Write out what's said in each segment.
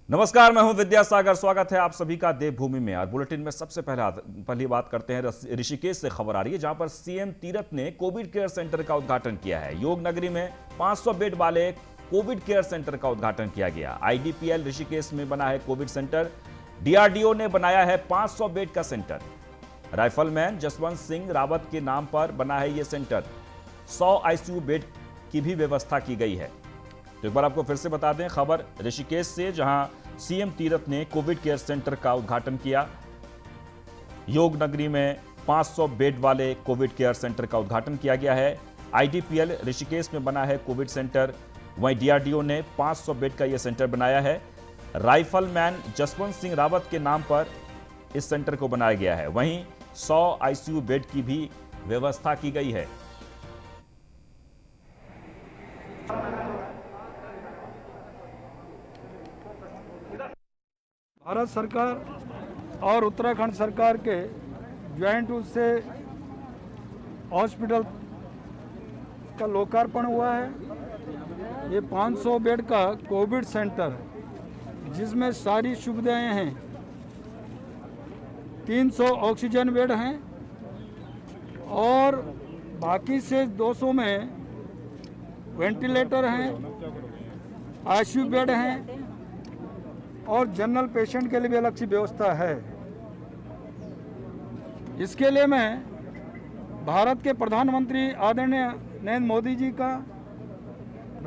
नमस्कार, मैं हूं विद्यासागर। स्वागत है आप सभी का देवभूमि में। और बुलेटिन में सबसे पहली बात करते हैं ऋषिकेश से खबर आ रही है, जहां पर सीएम तीरथ ने कोविड केयर सेंटर का उद्घाटन किया है। योग नगरी में 500 बेड वाले कोविड केयर सेंटर का उद्घाटन किया गया। आईडीपीएल ऋषिकेश में बना है कोविड सेंटर। डीआरडीओ ने बनाया है 500 बेड का सेंटर। राइफलमैन जसवंत सिंह रावत के नाम पर बना है यह सेंटर। 100 आईसीयू बेड की भी व्यवस्था की गई है। तो एक बार आपको फिर से बता दें खबर ऋषिकेश से, जहां सीएम तीरथ ने कोविड केयर सेंटर का उद्घाटन किया। योग नगरी में 500 बेड वाले कोविड केयर सेंटर का उद्घाटन किया गया है। आईडीपीएल ऋषिकेश में बना है कोविड सेंटर। वहीं डीआरडीओ ने 500 बेड का यह सेंटर बनाया है। राइफलमैन जसवंत सिंह रावत के नाम पर इस सेंटर को बनाया गया है। वहीं 100 आईसीयू बेड की भी व्यवस्था की गई है। भारत सरकार और उत्तराखंड सरकार के ज्वाइंट उससे हॉस्पिटल का लोकार्पण हुआ है। ये 500 बेड का कोविड सेंटर है, जिसमें सारी सुविधाएं हैं। 300 ऑक्सीजन बेड हैं और बाकी से 200 में वेंटिलेटर हैं, आईसीयू बेड हैं और जनरल पेशेंट के लिए भी अलग सी व्यवस्था है। इसके लिए मैं भारत के प्रधानमंत्री आदरणीय नरेंद्र मोदी जी का,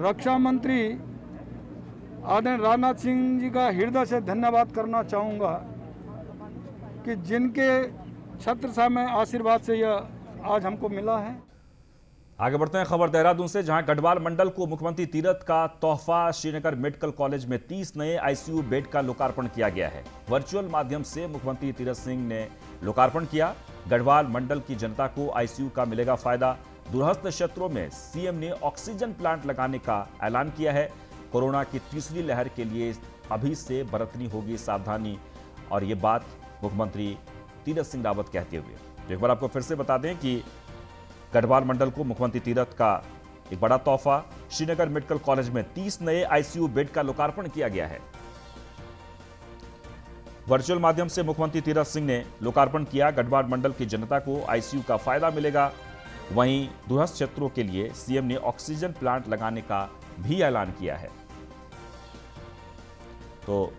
रक्षा मंत्री आदरणीय राजनाथ सिंह जी का हृदय से धन्यवाद करना चाहूँगा कि जिनके छत्र साहब में आशीर्वाद से यह आज हमको मिला है। आगे बढ़ते हैं खबर देहरादून से, जहां गढ़वाल मंडल को मुख्यमंत्री तीरथ का तोहफा। श्रीनगर मेडिकल कॉलेज में 30 नए आईसीयू बेड का लोकार्पण किया गया है। वर्चुअल माध्यम से मुख्यमंत्री तीरथ सिंह ने लोकार्पण किया। गढ़वाल मंडल की जनता को आईसीयू का मिलेगा फायदा। दूरस्थ क्षेत्रों में सीएम ने ऑक्सीजन प्लांट लगाने का ऐलान किया है। कोरोना की तीसरी लहर के लिए अभी से बरतनी होगी सावधानी, और ये बात मुख्यमंत्री तीरथ सिंह रावत कहते हुए। एक बार आपको फिर से बता दें कि गढ़वाल मंडल को मुख्यमंत्री तीरथ का एक बड़ा तोहफा। श्रीनगर मेडिकल कॉलेज में 30 नए आईसीयू बेड का लोकार्पण किया गया है। वर्चुअल माध्यम से मुख्यमंत्री तीरथ सिंह ने लोकार्पण किया। गढ़वाल मंडल की जनता को आईसीयू का फायदा मिलेगा। वहीं दूरस्थ क्षेत्रों के लिए सीएम ने ऑक्सीजन प्लांट लगाने का भी ऐलान किया है। तो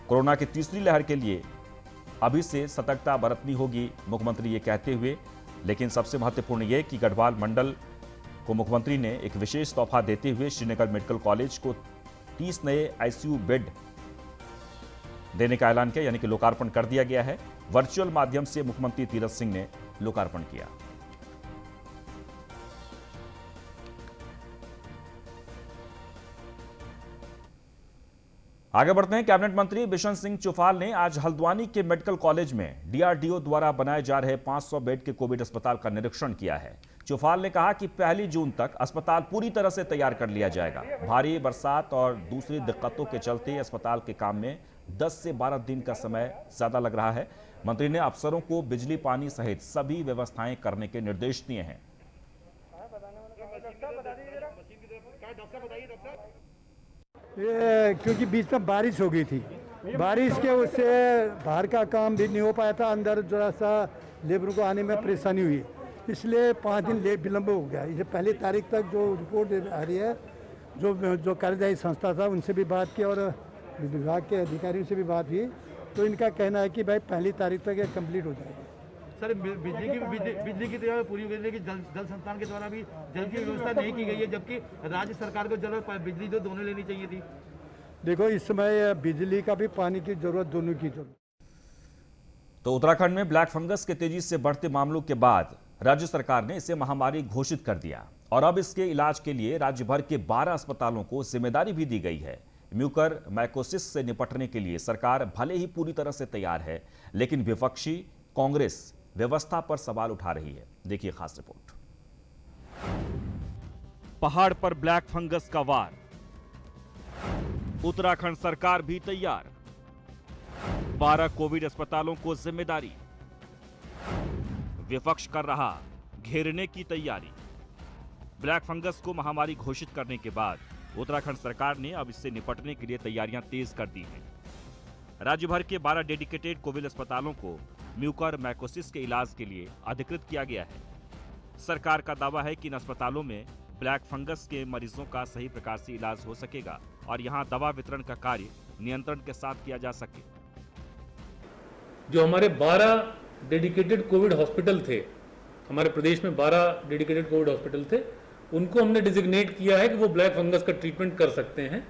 कोरोना की तीसरी लहर के लिए अभी से सतर्कता बरतनी होगी, मुख्यमंत्री ये कहते हुए। लेकिन सबसे महत्वपूर्ण यह कि गढ़वाल मंडल को मुख्यमंत्री ने एक विशेष तोहफा देते हुए श्रीनगर मेडिकल कॉलेज को 30 नए आईसीयू बेड देने का ऐलान किया, यानी कि लोकार्पण कर दिया गया है। वर्चुअल माध्यम से मुख्यमंत्री तीरथ सिंह ने लोकार्पण किया। आगे बढ़ते हैं। कैबिनेट मंत्री बिशन सिंह चुफाल ने आज हल्द्वानी के मेडिकल कॉलेज में डीआरडीओ द्वारा बनाए जा रहे 500 बेड के कोविड अस्पताल का निरीक्षण किया है। चुफाल ने कहा कि 1 जून तक अस्पताल पूरी तरह से तैयार कर लिया जाएगा। भारी बरसात और दूसरी दिक्कतों के चलते अस्पताल के काम में 10 से 12 दिन का समय ज्यादा लग रहा है। मंत्री ने अफसरों को बिजली पानी सहित सभी व्यवस्थाएं करने के निर्देश दिए हैं। ये क्योंकि बीच में बारिश हो गई थी, बारिश के उससे बाहर का काम भी नहीं हो पाया था। अंदर जरा सा लेबर को आने में परेशानी हुई, इसलिए 5 दिन विलम्ब हो गया। इसे 1 तारीख तक जो रिपोर्ट आ रही है, जो कार्यदायी संस्था था उनसे भी बात की और विभाग के अधिकारियों से भी बात हुई, तो इनका कहना है कि भाई 1 तारीख तक ये कंप्लीट हो जाएगा। सर, बिजली की तैयारी पूरी हो गई, लेकिन जल संस्थान के द्वारा भी जल की व्यवस्था नहीं की गई है, जबकि राज्य सरकार को जल और बिजली जो दोनों लेनी चाहिए थी। देखो, इस समय बिजली का भी पानी की जरूरत, दोनों की जरूरत। तो उत्तराखंड में ब्लैक फंगस के तेजी से बढ़ते मामलों के बाद राज्य सरकार ने इसे महामारी घोषित कर दिया और अब इसके इलाज के लिए राज्य भर के 12 अस्पतालों को जिम्मेदारी भी दी गई है। म्यूकर माइकोसिस से निपटने के लिए सरकार भले ही पूरी तरह से तैयार है, लेकिन विपक्षी कांग्रेस व्यवस्था पर सवाल उठा रही है। देखिए खास रिपोर्ट। पहाड़ पर ब्लैक फंगस का वार, उत्तराखंड सरकार भी तैयार। 12 कोविड अस्पतालों को जिम्मेदारी, विपक्ष कर रहा घेरने की तैयारी। ब्लैक फंगस को महामारी घोषित करने के बाद उत्तराखंड सरकार ने अब इससे निपटने के लिए तैयारियां तेज कर दी हैं। राज्य भर के 12 डेडिकेटेड कोविड अस्पतालों को म्यूकरमैकोसिस के इलाज के लिए अधिकृत किया गया है। सरकार का दावा है कि इन अस्पतालों में ब्लैक फंगस के मरीजों का सही प्रकार से इलाज हो सकेगा और यहां दवा वितरण का कार्य नियंत्रण के साथ किया जा सके। जो हमारे 12 डेडिकेटेड कोविड हॉस्पिटल थे, हमारे प्रदेश में 12 डेडिकेटेड कोविड हॉस्पिटल थे, उनको हमने डिजिग्नेट किया है कि वो ब्लैक फंगस का ट्रीटमेंट कर सकते हैं।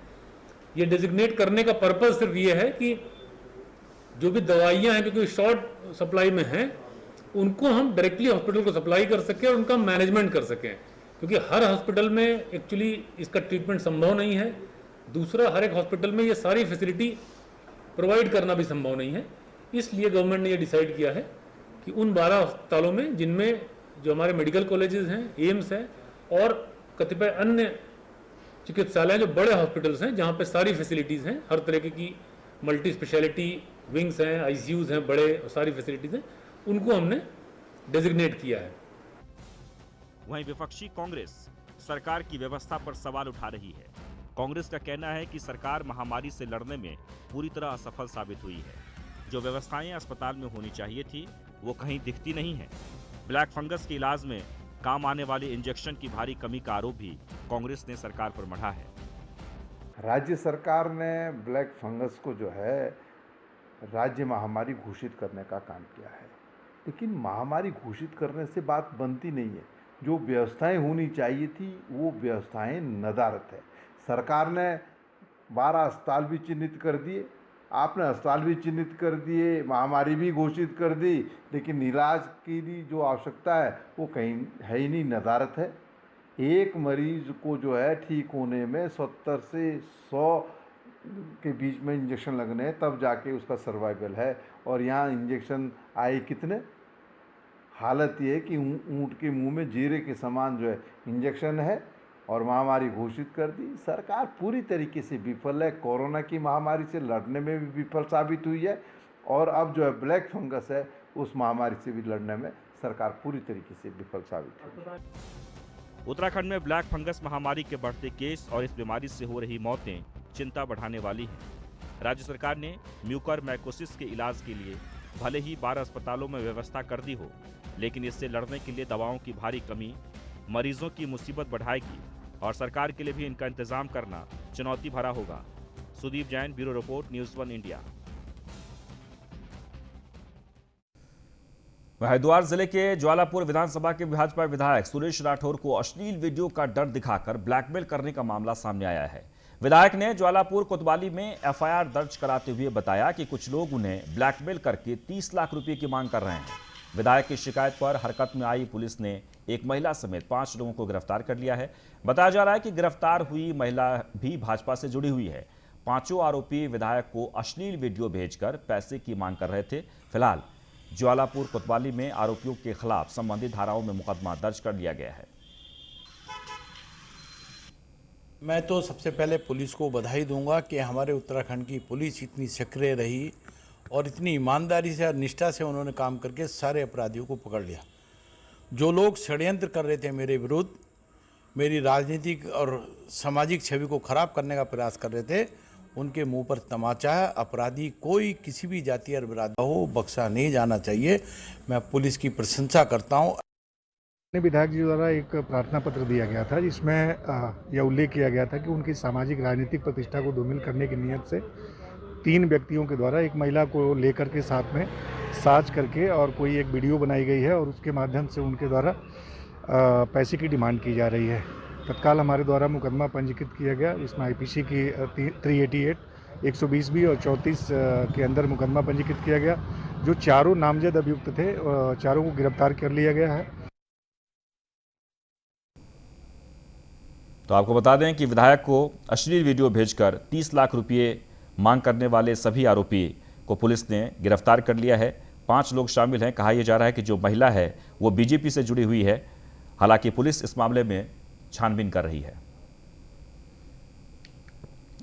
ये डिजिग्नेट करने का पर्पस सिर्फ ये है कि जो भी दवाइयां हैं क्योंकि शॉर्ट सप्लाई में हैं, उनको हम डायरेक्टली हॉस्पिटल को सप्लाई कर सकें और उनका मैनेजमेंट कर सकें, क्योंकि हर हॉस्पिटल में एक्चुअली इसका ट्रीटमेंट संभव नहीं है। दूसरा, हर एक हॉस्पिटल में ये सारी फैसिलिटी प्रोवाइड करना भी संभव नहीं है। इसलिए गवर्नमेंट ने ये डिसाइड किया है कि उन 12 अस्पतालों में, जिनमें जो हमारे मेडिकल कॉलेजेस हैं, एम्स है और कतिपय अन्य चिकित्सालय जो बड़े हॉस्पिटल्स हैं, जहाँ पे सारी फैसिलिटीज़ हैं, हर तरह की मल्टी स्पेशलिटी विंग्स हैं, आईसीयूज हैं, बड़े सारी फैसिलिटीज़ हैं, उनको हमने डेजिग्नेट किया है। वहीं विपक्षी कांग्रेस सरकार की व्यवस्था पर सवाल उठा रही है। कांग्रेस का कहना है कि सरकार महामारी से लड़ने में पूरी तरह असफल साबित हुई है। जो व्यवस्थाएं अस्पताल में होनी चाहिए थी वो कहीं दिखती नहीं है। ब्लैक फंगस के इलाज में काम आने वाले इंजेक्शन की भारी कमी का आरोप भी कांग्रेस ने सरकार पर मढ़ा है। राज्य सरकार ने ब्लैक फंगस को जो है राज्य महामारी घोषित करने का काम किया है, लेकिन महामारी घोषित करने से बात बनती नहीं है। जो व्यवस्थाएं होनी चाहिए थी वो व्यवस्थाएं नदारत है। सरकार ने 12 अस्पताल भी चिन्हित कर दिए, आपने अस्पताल भी चिन्हित कर दिए, महामारी भी घोषित कर दी, लेकिन इलाज की जो आवश्यकता है वो कहीं है ही नहीं, नदारत है। एक मरीज को जो है ठीक होने में 70 से 100 के बीच में इंजेक्शन लगने हैं, तब जाके उसका सर्वाइवल है। और यहाँ इंजेक्शन आए कितने? हालत ये है कि ऊँट के मुंह में जीरे के समान जो है इंजेक्शन है और महामारी घोषित कर दी। सरकार पूरी तरीके से विफल है, कोरोना की महामारी से लड़ने में भी विफल साबित हुई है और अब जो है ब्लैक फंगस है उस महामारी से भी लड़ने में सरकार पूरी तरीके से विफल साबित हुई है। उत्तराखंड में ब्लैक फंगस महामारी के बढ़ते केस और इस बीमारी से हो रही मौतें चिंता बढ़ाने वाली हैं। राज्य सरकार ने म्यूकरमैकोसिस के इलाज के लिए भले ही 12 अस्पतालों में व्यवस्था कर दी हो, लेकिन इससे लड़ने के लिए दवाओं की भारी कमी मरीजों की मुसीबत बढ़ाएगी और सरकार के लिए भी इनका इंतजाम करना चुनौती भरा होगा। Sudeep Jain, bureau report, news 1 India. Haridwar जिले के ज्वालापुर विधानसभा के भाजपा विधायक सुरेश राठौर को अश्लील वीडियो का डर दिखाकर ब्लैकमेल करने का मामला सामने आया है। विधायक ने ज्वालापुर कोतवाली में एफआईआर दर्ज कराते हुए बताया कि कुछ लोग उन्हें ब्लैकमेल करके 30 लाख रुपए की मांग कर रहे हैं। विधायक की शिकायत पर हरकत में आई पुलिस ने एक महिला समेत 5 लोगों को गिरफ्तार कर लिया है। बताया जा रहा है कि गिरफ्तार हुई महिला भी भाजपा से जुड़ी हुई है। पांचों आरोपी विधायक को अश्लील वीडियो भेजकर पैसे की मांग कर रहे थे। फिलहाल ज्वालापुर कोतवाली में आरोपियों के खिलाफ संबंधित धाराओं में मुकदमा दर्ज कर लिया गया है। मैं तो सबसे पहले पुलिस को बधाई दूंगा कि हमारे उत्तराखंड की पुलिस इतनी सक्रिय रही और इतनी ईमानदारी से और निष्ठा से उन्होंने काम करके सारे अपराधियों को पकड़ लिया। जो लोग षड्यंत्र कर रहे थे मेरे विरुद्ध, मेरी राजनीतिक और सामाजिक छवि को खराब करने का प्रयास कर रहे थे, उनके मुंह पर तमाचा है। अपराधी कोई किसी भी जाति और बिरादरी हो, बख्शा नहीं जाना चाहिए। मैं पुलिस की प्रशंसा करता हूँ। विधायक जी द्वारा एक प्रार्थना पत्र दिया गया था जिसमें यह उल्लेख किया गया था कि उनकी सामाजिक राजनीतिक प्रतिष्ठा को धूमिल करने की नीयत से 3 व्यक्तियों के द्वारा एक महिला को लेकर के साथ में साज करके और कोई एक वीडियो बनाई गई है और उसके माध्यम से उनके द्वारा पैसे की डिमांड की जा रही है। तत्काल हमारे द्वारा मुकदमा पंजीकृत किया गया। इसमें आईपीसी की 388, 120 भी और 34 के अंदर मुकदमा पंजीकृत किया गया। जो चारों नामजद अभियुक्त थे, चारों को गिरफ्तार कर लिया गया है। तो आपको बता दें कि विधायक को अश्लील वीडियो भेजकर 30 लाख रुपये मांग करने वाले सभी आरोपी को पुलिस ने गिरफ्तार कर लिया है। 5 लोग शामिल हैं। कहा यह जा रहा है कि जो महिला है वो बीजेपी से जुड़ी हुई है। हालांकि पुलिस इस मामले में छानबीन कर रही है।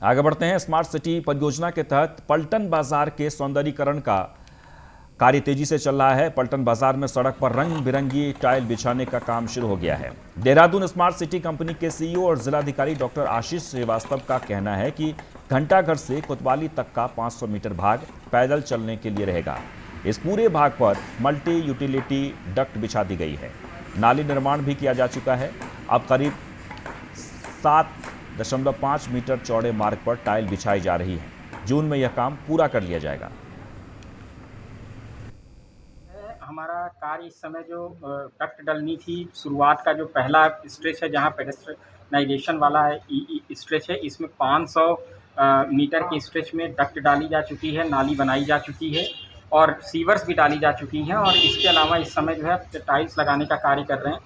आगे बढ़ते हैं। स्मार्ट सिटी परियोजना के तहत पलटन बाजार के सौंदर्यीकरण का कार्य तेजी से चल रहा है। पलटन बाजार में सड़क पर रंग बिरंगी टाइल बिछाने का काम शुरू हो गया है। देहरादून स्मार्ट सिटी कंपनी के सीईओ और जिलाधिकारी डॉक्टर आशीष श्रीवास्तव का कहना है कि घंटाघर से कोतवाली तक का 500 मीटर भाग पैदल चलने के लिए रहेगा। इस पूरे भाग पर मल्टी यूटिलिटी डक्ट बिछा दी गई है। नाली निर्माण भी किया जा चुका है। अब करीब 7.5 मीटर चौड़े मार्ग पर टाइल बिछाई जा रही है। जून में यह काम पूरा कर लिया जाएगा। हमारा कार्य इस समय जो डक्ट डलनी थी, शुरुआत का जो पहला स्ट्रेच है जहां पेडेस्ट्रियनाइजेशन वाला स्ट्रेच है, इसमें 500 मीटर के स्ट्रेच में डक्ट डाली जा चुकी है, नाली बनाई जा चुकी है और सीवर्स भी डाली जा चुकी हैं। और इसके अलावा इस समय जो है टाइल्स लगाने का कार्य कर रहे हैं।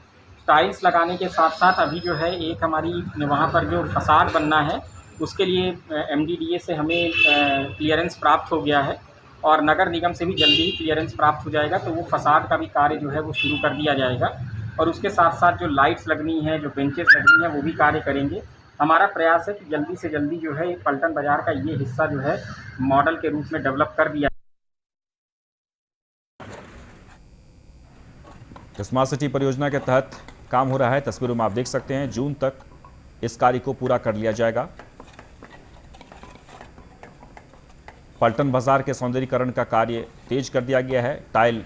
टाइल्स लगाने के साथ साथ अभी जो है एक हमारी वहाँ पर जो फसाड बनना है उसके लिए MDDA से हमें क्लियरेंस प्राप्त हो गया है और नगर निगम से भी जल्दी ही क्लियरेंस प्राप्त हो जाएगा, तो वो फसाड का भी कार्य जो है वो शुरू कर दिया जाएगा। और उसके साथ साथ जो लाइट्स लगनी है, जो बेंचेस लगनी है, वो भी कार्य करेंगे। हमारा प्रयास है कि जल्दी से जल्दी जो है पलटन बाज़ार का ये हिस्सा जो है मॉडल के रूप में डेवलप कर दिया। स्मार्ट सिटी परियोजना के तहत काम हो रहा है। तस्वीरों में आप देख सकते हैं जून तक इस कार्य को पूरा कर लिया जाएगा। पलटन बाजार के सौंदर्यीकरण का कार्य तेज कर दिया गया है। टाइल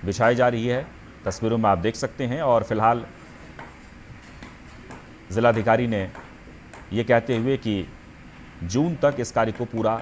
बिछाई जा रही है, तस्वीरों में आप देख सकते हैं। और फिलहाल जिलाधिकारी ने ये कहते हुए कि जून तक इस कार्य को पूरा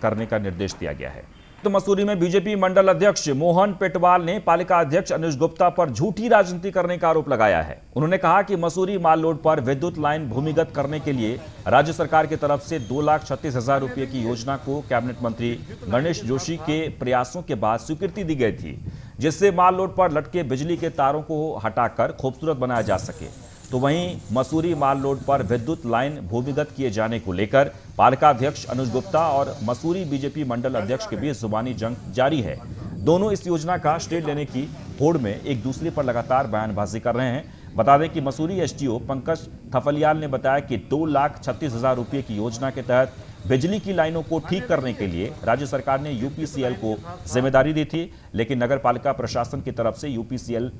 करने का निर्देश दिया गया है। तो मसूरी में बीजेपी मंडल अध्यक्ष मोहन पेटवाल ने पालिका अध्यक्ष अनुज गुप्ता पर झूठी राजनीति करने का आरोप लगाया है। उन्होंने कहा कि मसूरी माल रोड पर विद्युत लाइन भूमिगत करने के लिए राज्य सरकार की तरफ से 2,36,000 रुपये की योजना को कैबिनेट मंत्री गणेश जोशी के प्रयासों के बाद स्वीकृति दी गई थी, जिससे माल रोड पर लटके बिजली के तारों को हटाकर खूबसूरत बनाया जा सके। तो वहीं मसूरी माल रोड पर विद्युत लाइन भूमिगत किए जाने को लेकर पालिका अध्यक्ष अनुज गुप्ता और मसूरी बीजेपी मंडल अध्यक्ष के बीच जुबानी जंग जारी है। दोनों इस योजना का श्रेय लेने की होड़ में एक दूसरे पर लगातार बयानबाजी कर रहे हैं। बता दें कि मसूरी एसडीओ पंकज थपलियाल ने बताया कि 2,36,000 रुपये की योजना के तहत बिजली की लाइनों को ठीक करने के लिए राज्य सरकार ने यूपीसीएल को जिम्मेदारी दी थी, लेकिन नगर पालिका प्रशासन की तरफ से यूपीसीएल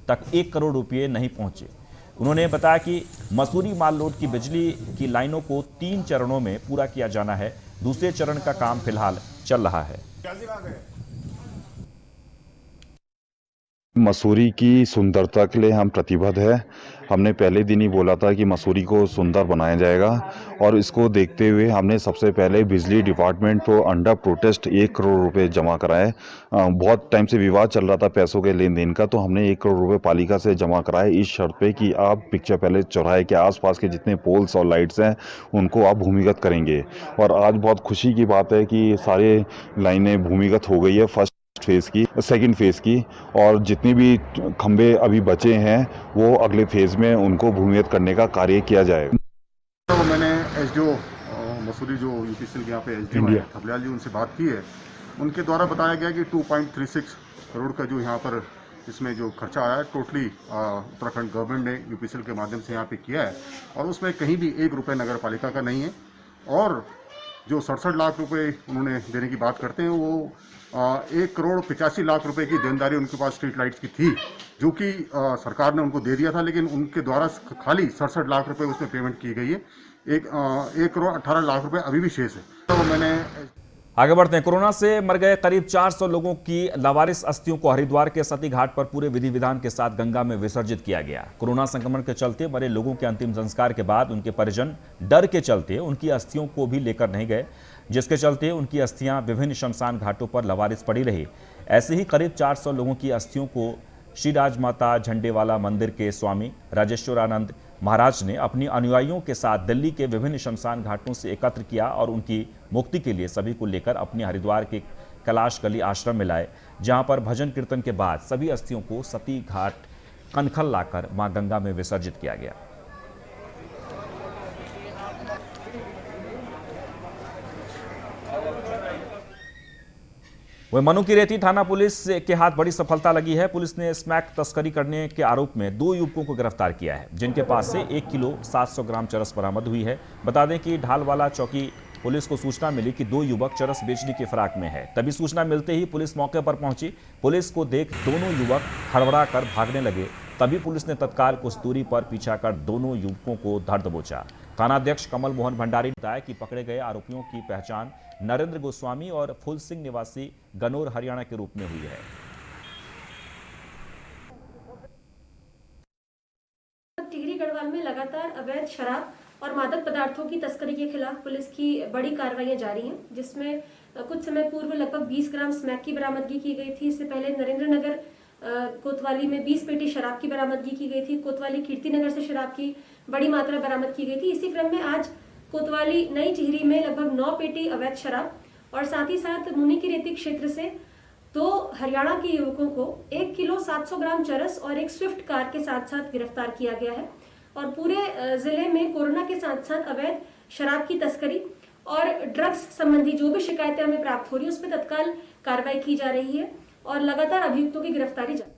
तक 1 करोड़ रुपये नहीं पहुंचे। उन्होंने बताया कि मसूरी माल रोड की बिजली की लाइनों को 3 चरणों में पूरा किया जाना है। दूसरे चरण का काम फिलहाल चल रहा है। मसूरी की सुंदरता के लिए हम प्रतिबद्ध है। हमने पहले दिन ही बोला था कि मसूरी को सुंदर बनाया जाएगा और इसको देखते हुए हमने सबसे पहले बिजली डिपार्टमेंट को अंडर प्रोटेस्ट 1 करोड़ रुपए जमा कराए। बहुत टाइम से विवाद चल रहा था पैसों के लेन देन का, तो हमने 1 करोड़ रुपए पालिका से जमा कराए इस शर्त पे कि आप पिक्चर पहले चौराहे के आसपास के जितने पोल्स और लाइट्स हैं उनको आप भूमिगत करेंगे। और आज बहुत खुशी की बात है कि सारे लाइनें भूमिगत हो गई है, फर्स्ट फेज़ की, सेकंड फेज़ की, और जितने भी खंबे अभी बचे हैं वो अगले फेज़ में उनको भूमिगत करने का कार्य किया जाएगा। तो मैंने एसडीओ मसूरी जो यूपीसीएल के यहाँ पे एसडीओ थपलियाल जी, उनसे बात की है। उनके द्वारा बताया गया कि 2.36 करोड़ का जो यहाँ पर इसमें जो खर्चा आया है टोटली उत्तराखंड गवर्नमेंट ने यूपीसीएल के माध्यम से यहाँ पे किया है और उसमें कहीं भी 1 रुपये नगर पालिका का नहीं है। और जो 67 लाख रुपए उन्होंने देने की बात करते हैं वो 1 करोड़ 85 लाख रुपए की देनदारी उनके पास स्ट्रीट लाइट्स की थी, जो कि सरकार ने उनको दे दिया था, लेकिन उनके द्वारा खाली 67 लाख रुपए उसमें पेमेंट की गई है। 1 करोड़ 18 लाख रुपए अभी भी शेष है। तो मैंने आगे बढ़ते हैं। कोरोना से मर गए करीब 400 लोगों की लावारिस अस्थियों को हरिद्वार के सती घाट पर पूरे विधि विधान के साथ गंगा में विसर्जित किया गया। कोरोना संक्रमण के चलते मरे लोगों के अंतिम संस्कार के बाद उनके परिजन डर के चलते उनकी अस्थियों को भी लेकर नहीं गए, जिसके चलते उनकी अस्थियां विभिन्न शमशान घाटों पर लावारिस पड़ी रही। ऐसे ही करीब 400 लोगों की अस्थियों को श्री राजमाता झंडेवाला मंदिर के स्वामी राजेश्वरानंद महाराज ने अपनी अनुयायियों के साथ दिल्ली के विभिन्न शमशान घाटों से एकत्र किया और उनकी मुक्ति के लिए सभी को लेकर अपने हरिद्वार के कैलाश गली आश्रम में लाए, जहां पर भजन कीर्तन के बाद सभी अस्थियों को सती घाट कनखल लाकर मां गंगा में विसर्जित किया गया। वह मनुकीरेती थाना पुलिस के हाथ बड़ी सफलता लगी है। पुलिस ने स्मैक तस्करी करने के आरोप में 2 युवकों को गिरफ्तार किया है, जिनके पास से 1 किलो 700 ग्राम चरस बरामद हुई है। बता दें कि ढालवाला चौकी पुलिस को सूचना मिली कि 2 युवक चरस बेचने की फिराक में है। तभी सूचना मिलते ही पुलिस मौके पर पहुंची। पुलिस को देख दोनों युवक हड़बड़ा कर भागने लगे। तभी पुलिस ने तत्काल कुछ दूरी पर पीछा कर दोनों युवकों को धर दबोचा। थानाध्यक्ष कमल मोहन भंडारी ने बताया कि पकड़े गए आरोपियों की पहचान नरेंद्र गोस्वामी और फुल सिंह निवासी गनौर हरियाणा के रूप में हुई है। टिहरी गढ़वाल में लगातार अवैध शराब और मादक पदार्थों की तस्करी के खिलाफ पुलिस की बड़ी कार्रवाइयां जारी हैं, जिसमें कुछ समय पूर्व लगभग 20 ग्राम स्मैक की बरामदगी की गई थी। इससे पहले नरेंद्र नगर कोतवाली में 20 पेटी शराब की बरामदगी की गई थी। कोतवाली कीर्तिनगर से शराब की बड़ी मात्रा बरामद की गई थी। इसी क्रम में आज कोतवाली नई टिहरी में लगभग 9 पेटी अवैध शराब और साथ ही साथ मुनि की रेती क्षेत्र से 2 हरियाणा के युवकों को 1 किलो 700 ग्राम चरस और एक स्विफ्ट कार के साथ साथ गिरफ्तार किया गया है। और पूरे जिले में कोरोना के साथ साथ अवैध शराब की तस्करी और ड्रग्स संबंधी जो भी शिकायतें हमें प्राप्त हो रही है उस पर तत्काल कार्रवाई की जा रही है और लगातार अभियुक्तों की गिरफ्तारी जारी।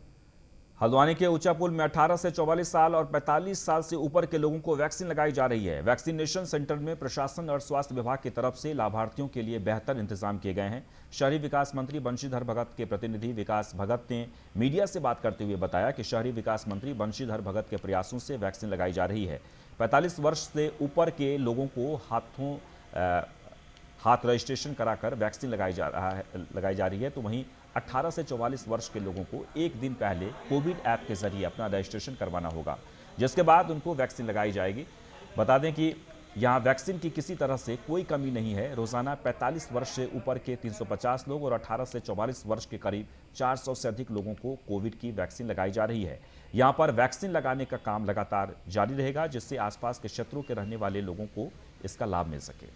हल्द्वानी के ऊंचापुल में 18 से 44 साल और 45 साल से ऊपर के लोगों को वैक्सीन लगाई जा रही है। वैक्सीनेशन सेंटर में प्रशासन और स्वास्थ्य विभाग की तरफ से लाभार्थियों के लिए बेहतर इंतजाम किए गए हैं। शहरी विकास मंत्री बंशीधर भगत के प्रतिनिधि विकास भगत ने मीडिया से बात करते हुए बताया कि शहरी विकास मंत्री बंशीधर भगत के प्रयासों से वैक्सीन लगाई जा रही है। 45 वर्ष से ऊपर के लोगों को हाथ रजिस्ट्रेशन कराकर वैक्सीन लगाई जा रही है, तो वहीं 18 से 44 वर्ष के लोगों को एक दिन पहले कोविड ऐप के जरिए अपना रजिस्ट्रेशन करवाना होगा, जिसके बाद उनको वैक्सीन लगाई जाएगी। बता दें कि यहाँ वैक्सीन की किसी तरह से कोई कमी नहीं है। रोजाना 45 वर्ष से ऊपर के 350 लोग और 18 से 44 वर्ष के करीब 400 से अधिक लोगों को कोविड की वैक्सीन लगाई जा रही है। यहाँ पर वैक्सीन लगाने का काम लगातार जारी रहेगा, जिससे आसपास के क्षेत्रों के रहने वाले लोगों को इसका लाभ मिल सके।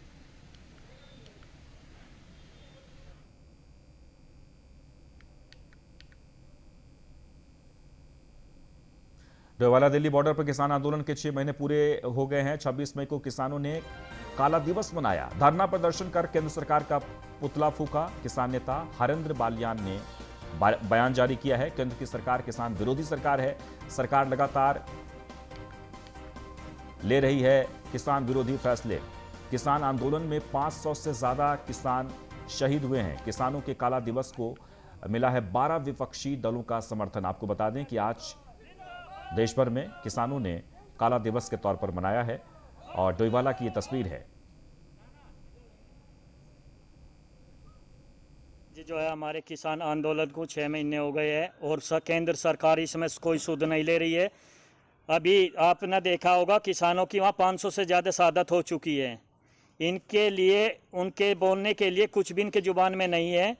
डोईवाला दिल्ली बॉर्डर पर किसान आंदोलन के 6 महीने पूरे हो गए हैं। 26 मई को किसानों ने काला दिवस मनाया। धरना प्रदर्शन कर केंद्र सरकार का पुतला फूका। किसान नेता हरेंद्र बालियान ने बयान जारी किया है। केंद्र की सरकार किसान विरोधी सरकार है। सरकार लगातार ले रही है किसान विरोधी फैसले। किसान आंदोलन में 500 से ज्यादा किसान शहीद हुए हैं। किसानों के काला दिवस को मिला है 12 विपक्षी दलों का समर्थन। आपको बता दें कि आज देश भर में किसानों ने काला दिवस के तौर पर मनाया है और डोईवाला की ये तस्वीर है। जो है हमारे किसान आंदोलन को 6 महीने हो गए हैं और केंद्र सरकार इसमें कोई सुध नहीं ले रही है। अभी आपने देखा होगा किसानों की वहाँ 500 से ज़्यादा शहादत हो चुकी है। इनके लिए उनके बोलने के लिए कुछ भी इनके जुबान में नहीं है।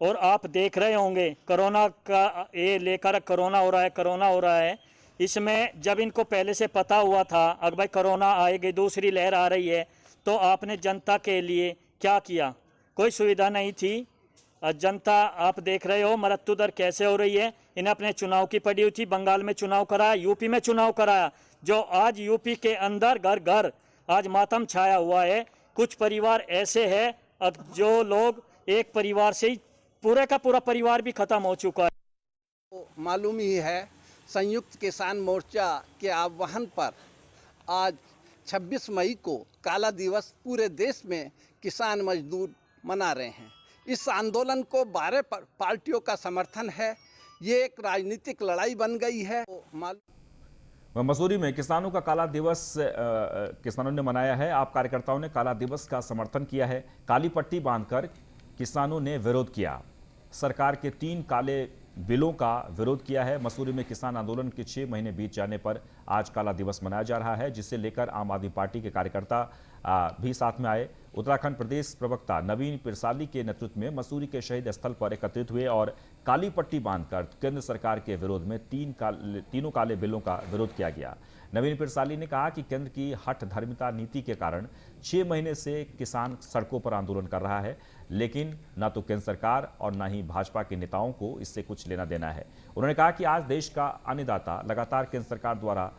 और आप देख रहे होंगे कोरोना का ये लेकर कोरोना हो रहा है। इसमें जब इनको पहले से पता हुआ था अगर भाई कोरोना आएगी, दूसरी लहर आ रही है, तो आपने जनता के लिए क्या किया? कोई सुविधा नहीं थी। जनता आप देख रहे हो मृत्यु दर कैसे हो रही है। इन्हें अपने चुनाव की पड़ी हुई थी। बंगाल में चुनाव कराया, यूपी में चुनाव कराया, जो आज यूपी के अंदर घर घर आज मातम छाया हुआ है। कुछ परिवार ऐसे है अब जो लोग एक परिवार से ही पूरे का पूरा परिवार भी खत्म हो चुका है। तो मालूम ही है संयुक्त किसान मोर्चा के आह्वान पर आज 26 मई को काला दिवस पूरे देश में किसान मजदूर मना रहे हैं। इस आंदोलन को 12 पार्टियों का समर्थन है। ये एक राजनीतिक लड़ाई बन गई है। मसूरी में किसानों का काला दिवस किसानों ने मनाया है। आप कार्यकर्ताओं ने काला दिवस का समर्थन किया है। काली पट्टी बांधकर किसानों ने विरोध किया। सरकार के 3 काले बिलों का विरोध किया है। मसूरी में किसान आंदोलन के 6 महीने बीत जाने पर आज काला दिवस मनाया जा रहा है, जिसे लेकर आम आदमी पार्टी के कार्यकर्ता भी साथ में आए। उत्तराखंड प्रदेश प्रवक्ता नवीन पिरसाली के नेतृत्व में मसूरी के शहीद स्थल पर एकत्रित हुए और काली पट्टी बांधकर केंद्र सरकार के विरोध में तीनों काले बिलों का विरोध किया गया। नवीन पिरसाली ने कहा कि केंद्र की हठ धर्मिता नीति के कारण 6 महीने से किसान सड़कों पर आंदोलन कर रहा है, लेकिन न तो केंद्र सरकार और न ही भाजपा के नेताओं को इससे कुछ लेना देना है। उन्होंने कहा कि आज देश का अन्नदाता लगातार केंद्र सरकार द्वारा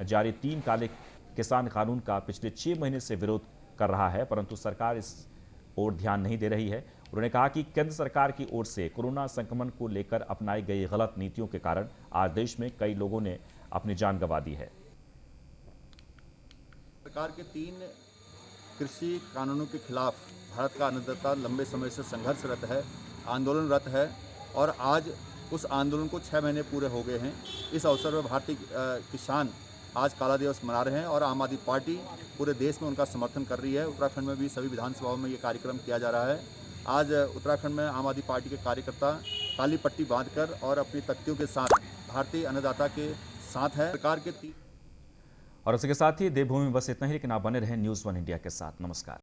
जारी 3 काले किसान कानून का पिछले 6 महीने से विरोध कर रहा है, परंतु सरकार इस ओर ध्यान नहीं दे रही है। उन्होंने कहा कि केंद्र सरकार की ओर से कोरोना संक्रमण को लेकर अपनाई गई गलत नीतियों के कारण आज देश में कई लोगों ने अपनी जान गंवा दी है। सरकार के 3 कृषि कानूनों के खिलाफ भारत का अन्नदाता लंबे समय से संघर्षरत है, आंदोलनरत है और आज उस आंदोलन को 6 महीने पूरे हो गए हैं। इस अवसर पर भारतीय किसान आज काला दिवस मना रहे हैं और आम आदमी पार्टी पूरे देश में उनका समर्थन कर रही है। उत्तराखंड में भी सभी विधानसभाओं में ये कार्यक्रम किया जा रहा है। आज उत्तराखंड में आम आदमी पार्टी के कार्यकर्ता काली पट्टी बांधकर और अपनी तख्तियों के साथ भारतीय अन्नदाता के साथ है। सरकार के और इसके साथ ही देवभूमि में बस इतना ही, लेकिन आप बने रहें न्यूज़ 1 इंडिया के साथ। नमस्कार।